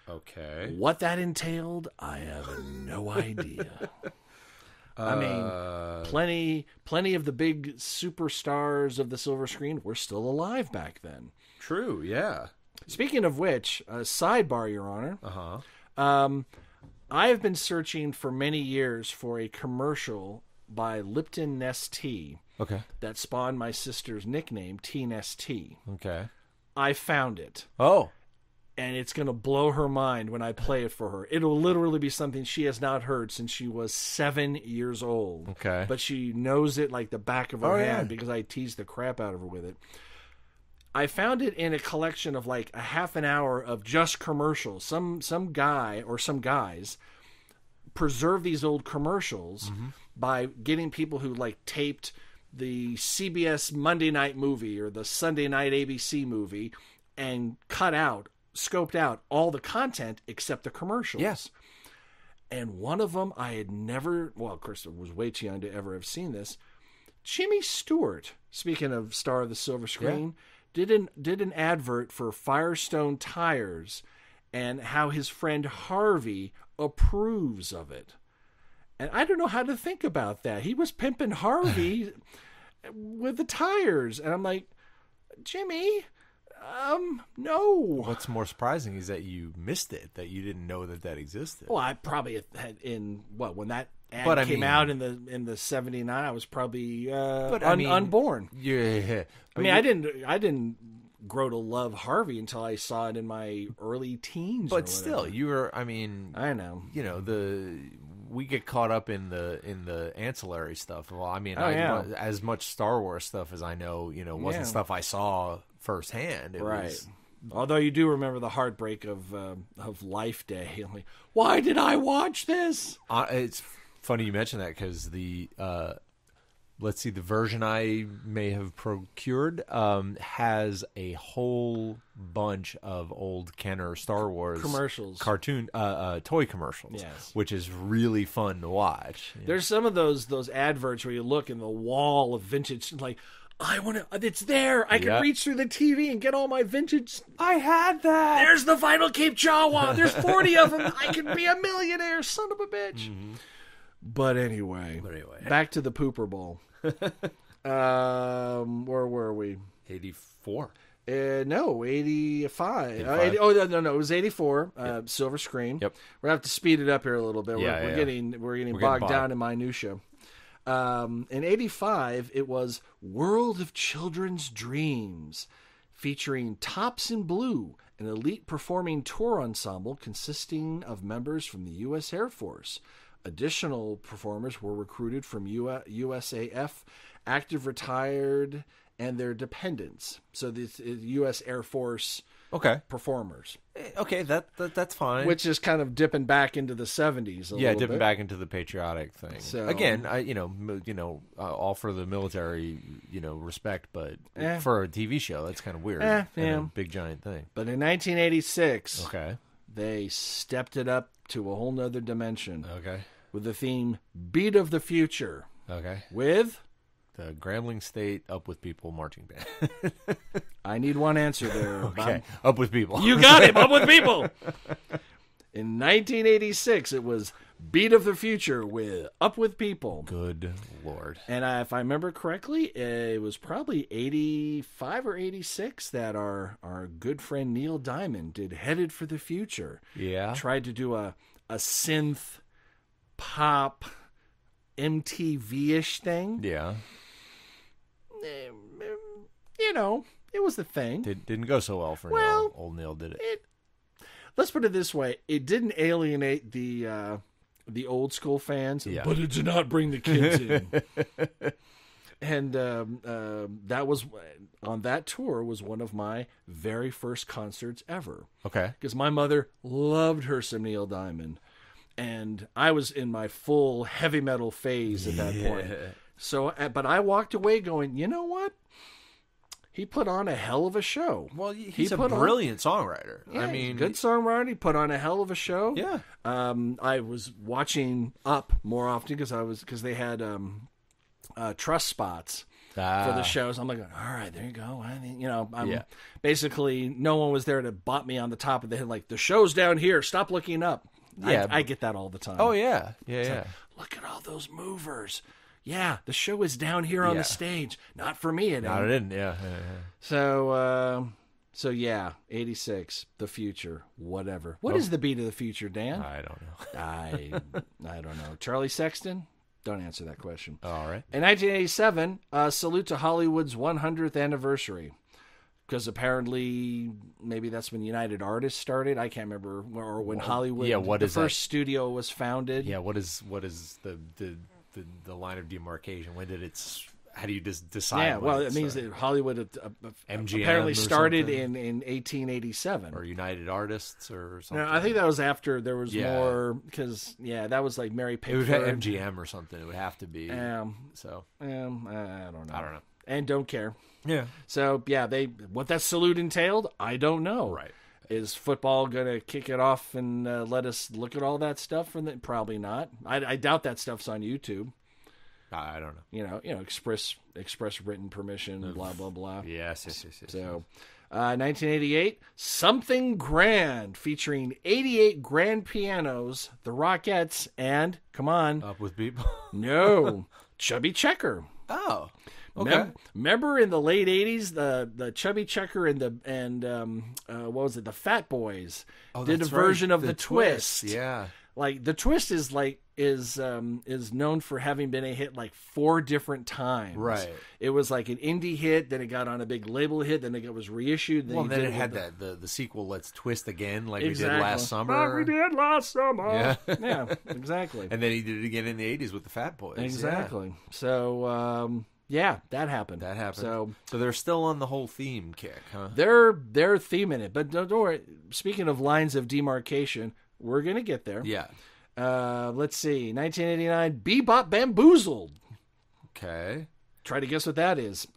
Okay. What that entailed, I have no idea. I mean, plenty of the big superstars of the silver screen were still alive back then. True, yeah. Speaking of which, sidebar, Your Honor. Uh-huh. I have been searching for many years for a commercial by Lipton Nest Tea. Okay. That spawned my sister's nickname, Tea Nest Tea. Okay. I found it. Oh. And it's going to blow her mind when I play it for her. It'll literally be something she has not heard since she was 7 years old. Okay. But she knows it like the back of her hand because I teased the crap out of her with it. I found it in a collection of like a half an hour of just commercials. Some guy or some guys preserve these old commercials by getting people who like taped the CBS Monday night movie or the Sunday night ABC movie and scoped out all the content except the commercials. Yes. And one of them I had never, well, of course, I was way too young to ever have seen this. Jimmy Stewart, speaking of star of the silver screen, did an advert for Firestone tires and how his friend Harvey approves of it. And I don't know how to think about that. He was pimping Harvey with the tires. And I'm like, Jimmy, no. What's more surprising is that you missed it, that you didn't know that existed. Well, I probably had when that ad came out in the 79, I was probably unborn. Yeah. I mean, I didn't grow to love Harvey until I saw it in my early teens. But still, you were, I know. You know, we get caught up in the ancillary stuff. Well, I mean, as much Star Wars stuff as I know, wasn't stuff I saw firsthand. It was, although you do remember the heartbreak of Life Day. Like, why did I watch this? It's funny you mention that because the the version I may have procured has a whole bunch of old Kenner Star Wars commercials, cartoon, toy commercials, which is really fun to watch. There's some of those adverts where you look in the wall of vintage, like, I want to. It's there. I can reach through the TV and get all my vintage. I had that. There's the Vinyl Cape Jawa. There's 40 of them. I can be a millionaire, son of a bitch. Mm-hmm. But anyway, back to the Pooper Bowl. Where were we? 84. No, 85. 85. No, it was 84. Silver screen. Yep. We're gonna have to speed it up here a little bit. We're getting bogged down in minutia. In 85, it was World of Children's Dreams, featuring Tops in Blue, an elite performing tour ensemble consisting of members from the U.S. Air Force. Additional performers were recruited from USAF, active retired, and their dependents. So the U.S. Air Force performers. Okay, that's fine. Which is kind of dipping back into the 70s. Dipping back into the patriotic thing. So, again, all for the military, respect, but for a TV show, that's kind of weird. A big giant thing. But in 1986, they stepped it up to a whole nother dimension. With the theme "Beat of the Future." With the Grambling State Up With People marching band. I need one answer there. Bob. Up With People. You got him. Up With People. In 1986, it was "Beat of the Future" with Up With People. Good Lord. And if I remember correctly, it was probably 85 or 86 that our good friend Neil Diamond did "Headed for the Future." Yeah. Tried to do a synth pop MTV-ish thing. Yeah. It was the thing. Didn't go so well for Neil. Old Neil did it. Let's put it this way. It didn't alienate the old school fans, but it did not bring the kids in. And that was, on that tour, was one of my very first concerts ever. Because my mother loved her some Neil Diamond. And I was in my full heavy metal phase at that point. So, but I walked away going, you know what? He put on a hell of a show. Well, he's a brilliant songwriter. Yeah, I mean, good songwriter. He put on a hell of a show. Yeah. I was watching Up more often because they had trust spots for the shows. I'm like, all right, there you go. Basically, no one was there to bop me on the top of the head. Like, the show's down here. Stop looking up. Yeah, I get that all the time. Oh, yeah. Like, look at all those movers. Yeah, the show is down here on the stage. Not for me. It didn't. Yeah. So 86, the future, whatever. What is the beat of the future, Dan? I don't know. I don't know. Charlie Sexton? Don't answer that question. All right. In 1987, salute to Hollywood's 100th anniversary. Because apparently, maybe that's when United Artists started. I can't remember, or when Hollywood, the first studio was founded. Yeah, what is the line of demarcation? When did how do you decide? Yeah, well, it means that Hollywood MGM apparently started in 1887. Or United Artists or something. No, I think that was after there was more, because, that was like Mary Pickford. It would have MGM or something. It would have to be. I don't know. I don't know. And don't care. Yeah. So, what that salute entailed, I don't know. Right. Is football going to kick it off and let us look at all that stuff? Probably not. I doubt that stuff's on YouTube. I don't know. Express written permission, blah, blah, blah. Yes. So, 1988, Something Grand, featuring 88 grand pianos, the Rockettes, and, come on. Up with people? No, Chubby Checker. Oh, okay. Remember in the late 80s, the Chubby Checker and what was it, the Fat Boys did a version of the Twist. Yeah. Like, the Twist is known for having been a hit like 4 different times. Right. It was like an indie hit, then it got on a big label hit, then it was reissued. Then it had the sequel, Let's Twist Again, like exactly. we did last summer. Like we did last summer. Yeah. Yeah, exactly. And then he did it again in the 80s with the Fat Boys. Exactly. Yeah. So, that happened. So they're still on the whole theme kick, huh? They're theming it. But don't worry, speaking of lines of demarcation, we're going to get there. Yeah. Let's see. 1989, Bebop Bamboozled. Okay. Try to guess what that is.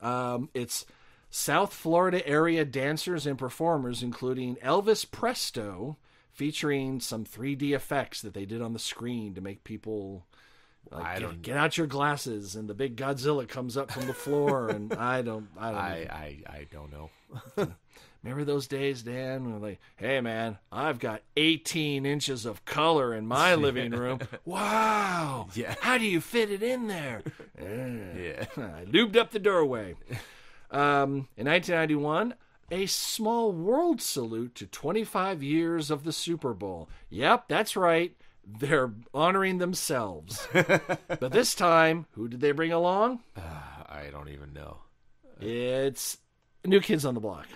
It's South Florida area dancers and performers, including Elvis Presto, featuring some 3D effects that they did on the screen to make people get out your glasses, and the big Godzilla comes up from the floor, and I don't know. Remember those days, Dan? When like, hey, man, I've got 18 inches of color in my living room. Wow. Yeah. How do you fit it in there? Yeah. I lubed up the doorway. In 1991, a small world salute to 25 years of the Super Bowl. Yep, that's right. They're honoring themselves. But this time, who did they bring along? I don't even know. It's New Kids on the Block.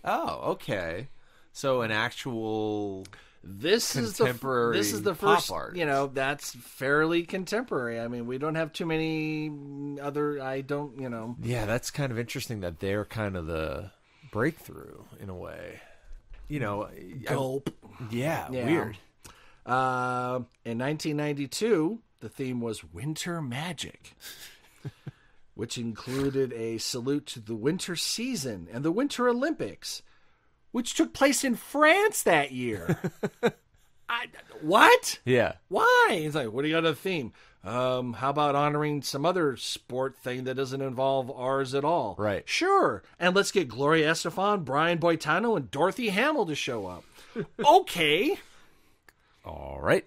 Oh, okay. So an actual this is the first art. That's fairly contemporary. I mean, we don't have too many other. Yeah, that's kind of interesting that they're kind of the breakthrough in a way. Gulp. Yeah, weird. In 1992, the theme was Winter Magic, which included a salute to the winter season and the Winter Olympics, which took place in France that year. What? Yeah. Why? It's like, what do you got a theme? How about honoring some other sport thing that doesn't involve ours at all? Right. Sure. And let's get Gloria Estefan, Brian Boitano, and Dorothy Hamill to show up. Okay. All right.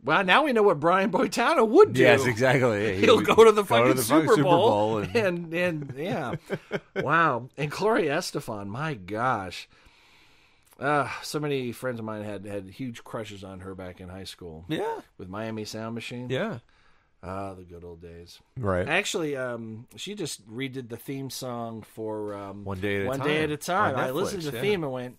Well, now we know what Brian Boitano would do. Yes, exactly. He'll go to the fucking Super Bowl and yeah. Wow. And Gloria Estefan, my gosh. So many friends of mine had huge crushes on her back in high school. Yeah. With Miami Sound Machine. Yeah. The good old days. Right. Actually, she just redid the theme song for One Day at a Time. On I listened to the theme and went,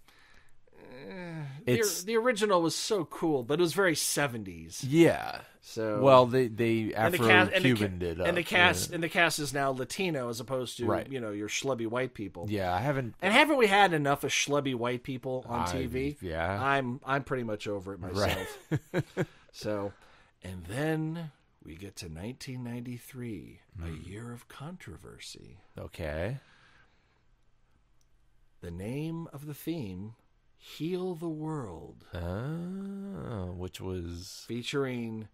the original was so cool, but it was very 70s. Yeah. So they Afro-Cuban did, and the cast is now Latino as opposed to your schlubby white people. Yeah, haven't we had enough of schlubby white people on TV? Yeah, I'm pretty much over it myself. Right. So, and then we get to 1993, a year of controversy. Okay. The name of the theme. Heal the World. Which was featuring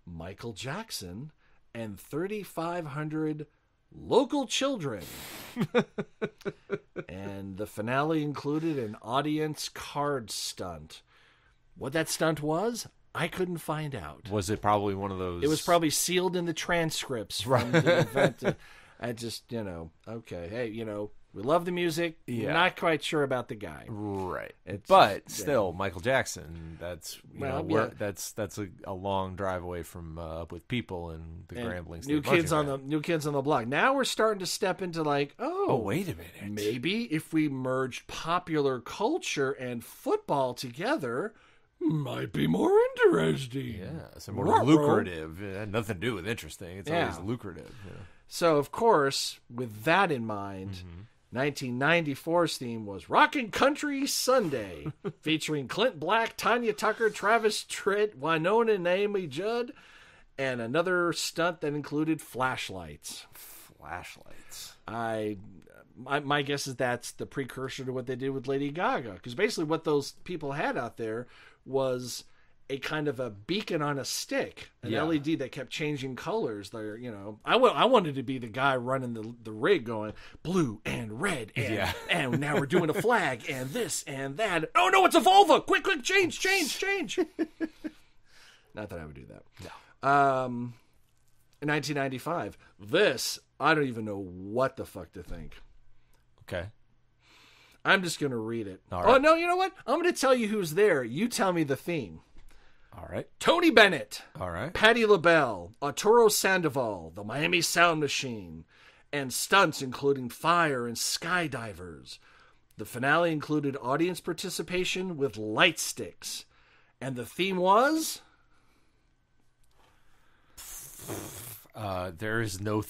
Michael Jackson and 3,500 local children. And the finale included an audience card stunt. What that stunt was, I couldn't find out. Was it probably one of those? It was probably sealed in the transcripts from the event. I just, okay, hey, we love the music. Yeah. Not quite sure about the guy. Right. But still, Michael Jackson, that's that's a long drive away from Up With People and the Grambling State New Kids on the Block. Now we're starting to step into like, wait a minute. Maybe if we merged popular culture and football together, might be more interesting. Yeah, it's more lucrative. It had nothing to do with interesting. It's always lucrative. Yeah. So, of course, with that in mind, 1994's theme was Rockin' Country Sunday, featuring Clint Black, Tanya Tucker, Travis Tritt, Winona and Naomi Judd, and another stunt that included flashlights. flashlights. My guess is that's the precursor to what they did with Lady Gaga, because basically what those people had out there was a kind of a beacon on a stick, an LED that kept changing colors. There, I wanted to be the guy running the rig, going blue and red, and now we're doing a flag and this and that. Oh no, it's a vulva! Quick, change! Not that I would do that. No. In 1995, this I don't even know what the fuck to think. Okay. I'm just gonna read it. All right. Oh no, you know what? I'm gonna tell you who's there. You tell me the theme. All right. Tony Bennett. All right. Patti LaBelle. Arturo Sandoval. The Miami Sound Machine. And stunts including fire and skydivers. The finale included audience participation with light sticks. And the theme was... There is no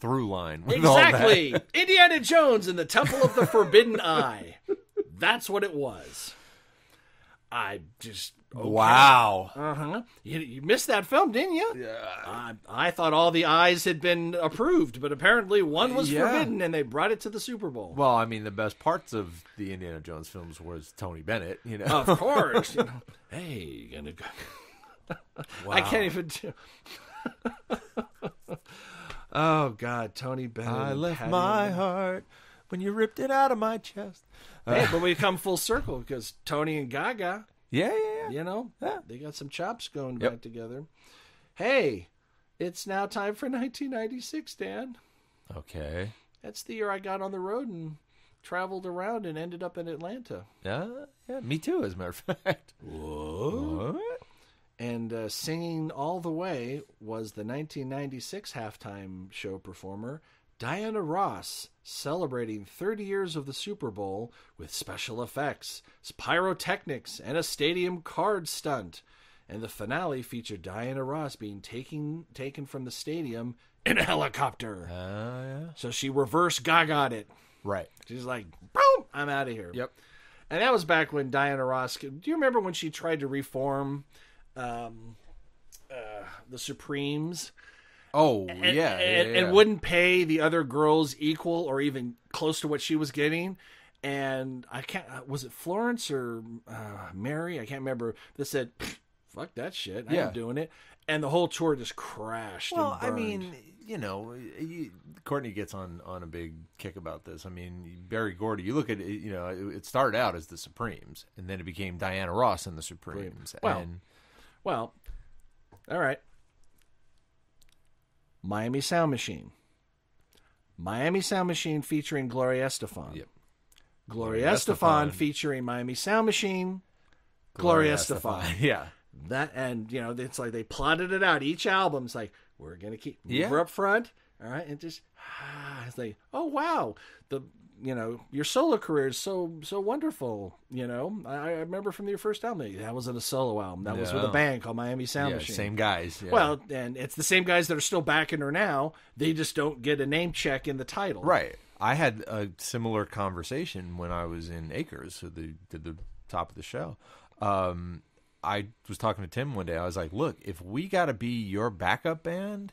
through line with all exactly. that. Indiana Jones and the Temple of the Forbidden Eye. That's what it was. I just... Okay. Wow. Uh-huh. You missed that film, didn't you? Yeah. I thought all the eyes had been approved, but apparently one was forbidden, and they brought it to the Super Bowl. Well, I mean, the best parts of the Indiana Jones films was Tony Bennett, Of course. Hey, you gonna go... Wow. I can't even do... Oh, God, Tony Bennett. I left my heart when you ripped it out of my chest. Hey, but we come full circle, because Tony and Gaga... Yeah. They got some chops going back together. Hey, it's now time for 1996, Dan. Okay. That's the year I got on the road and traveled around and ended up in Atlanta. Yeah, me too, as a matter of fact. What? And singing all the way was the 1996 halftime show performer, Diana Ross, celebrating 30 years of the Super Bowl with special effects, pyrotechnics, and a stadium card stunt. And the finale featured Diana Ross being taken from the stadium in a helicopter. So she reverse Gaga'd it. Right. She's like, boom, I'm out of here. Yep. And that was back when Diana Ross... Do you remember when she tried to reform the Supremes? Oh, and wouldn't pay the other girls equal or even close to what she was getting. And I can't, was it Florence or Mary? I can't remember. That said, fuck that shit. I ain't doing it. And the whole tour just crashed. Well, and I burned. mean, Courtney gets on a big kick about this. I mean, Berry Gordy, you look at it, it started out as the Supremes, and then it became Diana Ross and the Supremes. Well, all right. Miami Sound Machine. Miami Sound Machine featuring Gloria Estefan. Yep. Gloria Estefan featuring Miami Sound Machine. Gloria Estefan. Yeah. That, and it's like they plotted it out. Each album's like, we're gonna keep her up front, all right, and just it's like, oh wow, your solo career is so wonderful. I remember from your first album, that wasn't a solo album. That was with a band called Miami Sound Machine. Same guys. Yeah. Well, and it's the same guys that are still backing her now. They just don't get a name check in the title. Right. I had a similar conversation when I was in Acres, who did the top of the show. I was talking to Tim one day. I was like, look, if we got to be your backup band,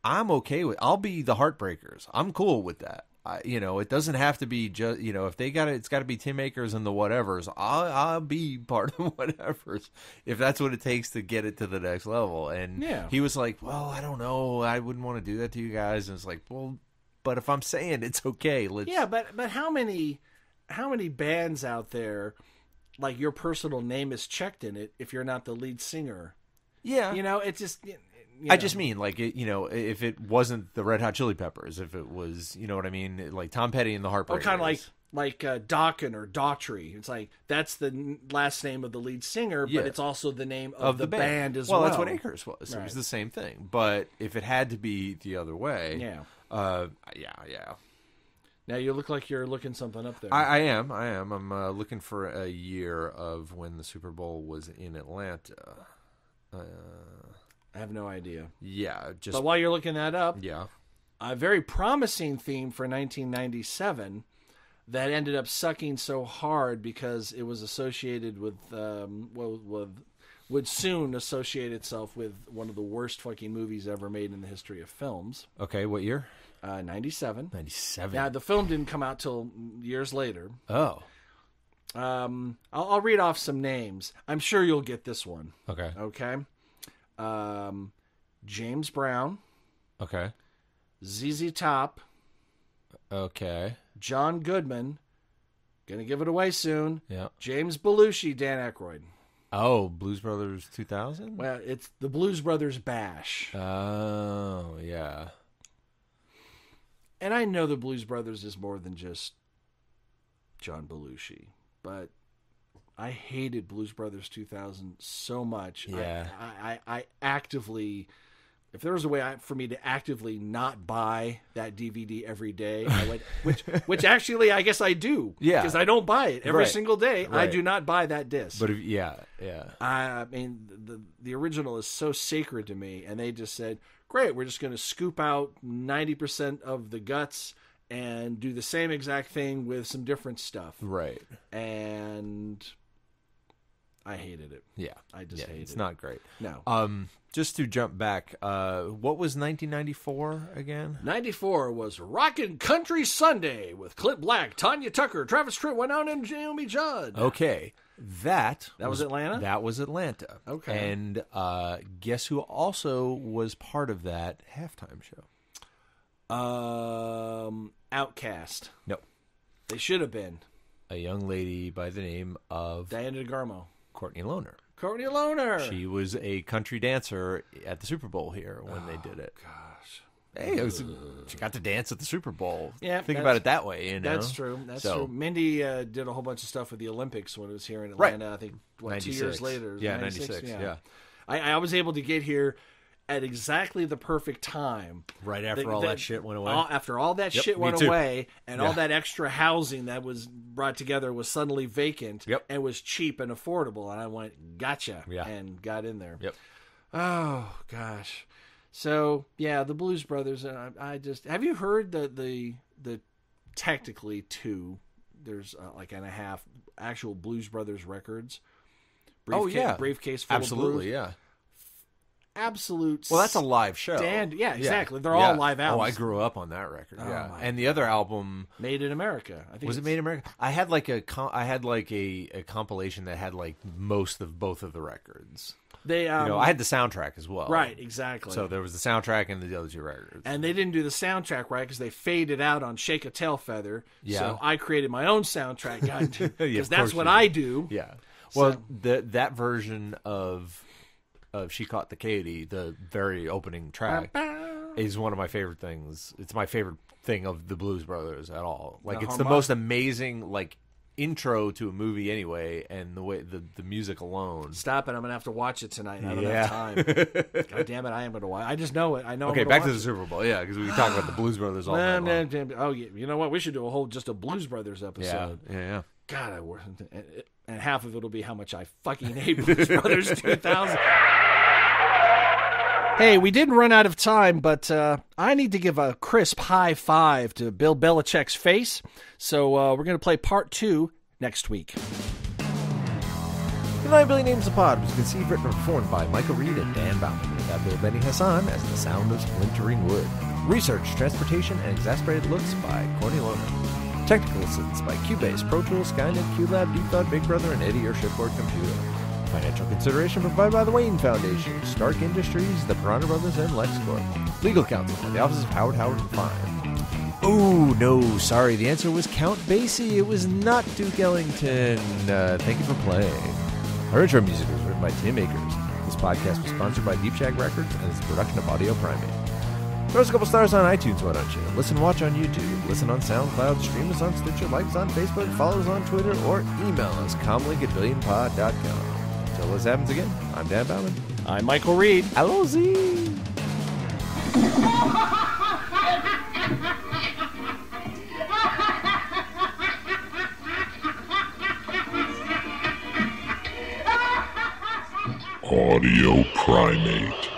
I'm okay with. I'll be the Heartbreakers. I'm cool with that. It doesn't have to be just, if they got it, it's got to be Tim Akers and the whatevers. I'll be part of the whatevers if that's what it takes to get it to the next level. And he was like, well, I don't know. I wouldn't want to do that to you guys. And it's like, well, but if I'm saying it's okay, let's. Yeah, but how many bands out there, like your personal name is checked in it if you're not the lead singer? Yeah. It's just. I just mean, like, if it wasn't the Red Hot Chili Peppers, if it was, you know what I mean? Like Tom Petty and the Heartbreakers. Or kind of like Dokken or Daughtry. It's like, that's the last name of the lead singer, but it's also the name of the band as well. Well, that's what Acres was. Right. It was the same thing. But if it had to be the other way. Yeah. Now you look like you're looking something up there. I am. I'm looking for a year of when the Super Bowl was in Atlanta. I have no idea. Yeah. But while you're looking that up, yeah, a very promising theme for 1997 that ended up sucking so hard because it was associated with would soon associate itself with one of the worst fucking movies ever made in the history of films. Okay, what year? 97. 97. Yeah, the film didn't come out till years later. Oh. I'll read off some names. I'm sure you'll get this one. Okay. Okay. James Brown. Okay. ZZ Top. Okay. John Goodman. Gonna give it away soon. Yeah. James Belushi, Dan Aykroyd. Oh, Blues Brothers 2000? Well, it's the Blues Brothers Bash. Oh, yeah. And I know the Blues Brothers is more than just John Belushi, but I hated Blues Brothers 2000 so much. Yeah. I actively, if there was a way for me to actively not buy that DVD every day, I would, which actually I guess I do. Yeah. Because I don't buy it every Right. single day. I Right. do not buy that disc. But yeah. I mean, the original is so sacred to me, and they just said, great, we're just going to scoop out 90% of the guts and do the same exact thing with some different stuff. Right. And I hated it. Yeah. I just hated it. It's not great. No. Just to jump back, what was 1994 again? 94 was Rockin' Country Sunday with Clint Black, Tanya Tucker, Travis Tritt, Winona, and Naomi Judd. Okay. That was Atlanta? That was Atlanta. Okay. And guess who also was part of that halftime show? Outcast. No. They should have been. A young lady by the name of Diana DeGarmo. Courtney Loner. Courtney Loner. She was a country dancer at the Super Bowl here when they did it. Gosh. Hey, she got to dance at the Super Bowl. Yeah, Think about it that way, you know? That's true. That's true. Mindy did a whole bunch of stuff with the Olympics when it was here in Right. Atlanta. I think 2 96. years later. Yeah, 96. Yeah. I was able to get here at exactly the perfect time. Right after all that shit went away. After all that shit me went too. away, and all Yeah. that extra housing that was brought together was suddenly vacant and was cheap and affordable. And I went, gotcha, and got in there. Yep. Oh, gosh. So, yeah, the Blues Brothers, I just... Have you heard the technically two, there's like and a half actual Blues Brothers records? Briefcase full of Absolutely, blues. yeah. Absolute. Well, that's a live show. Yeah, exactly. They're all live albums. Oh, I grew up on that record. Oh, Yeah, my and the other album Made in America. I think was it Made in America? I had like a compilation that had like most of both of the records. They, I had the soundtrack as well. Right, exactly. So there was the soundtrack and the other two records. And they didn't do the soundtrack right because they faded out on Shake a Tail Feather. Yeah. So I created my own soundtrack guide because of that's course what you I did. do. Yeah. Well, that version of She Caught the Katy, the very opening track, is one of my favorite things. It's my favorite thing of the Blues Brothers at all. Like, it's the most amazing, like, intro to a movie anyway, and the way the music alone. Stop it! I'm gonna have to watch it tonight. I don't have time. God damn it! I am gonna watch. I just know it. I know. Okay, I'm back to watch the Super Bowl. Yeah, because we can talk about the Blues Brothers all night long. Oh, you know what? We should do a whole just a Blues Brothers episode. Yeah. God, I wasn't, and half of it will be how much I fucking hate Blues Brothers 2000. Hey, we didn't run out of time, but I need to give a crisp high five to Bill Belichick's face. So we're going to play part 2 next week. The 9 Billion Names of Pod was conceived, written, and performed by Michael Reed and Dan Bauman, with Abdul Benny Hassan as the sound of splintering wood. Research, transportation, and exasperated looks by Courtney Loner. Technical assistance by Cubase, Pro Tools, Skynet, QLab, Deep Thought, Big Brother, and Eddie, your shipboard computer. Financial consideration provided by the Wayne Foundation, Stark Industries, the Piranha Brothers, and LexCorp. Legal counsel by the offices of Howard and Fine. Oh, no, sorry, the answer was Count Basie. It was not Duke Ellington. Thank you for playing. Our intro music was written by Tim Akers. This podcast was sponsored by Deep Shag Records and is a production of Audio Primate. Throw us a couple stars on iTunes, why don't you? Listen, watch on YouTube, listen on SoundCloud, stream us on Stitcher, like us on Facebook, follow us on Twitter, or email us, comlink@billionpod.com. Until this happens again, I'm Dan Bauman. I'm Michael Reed. Hello, Z. Audio Primate.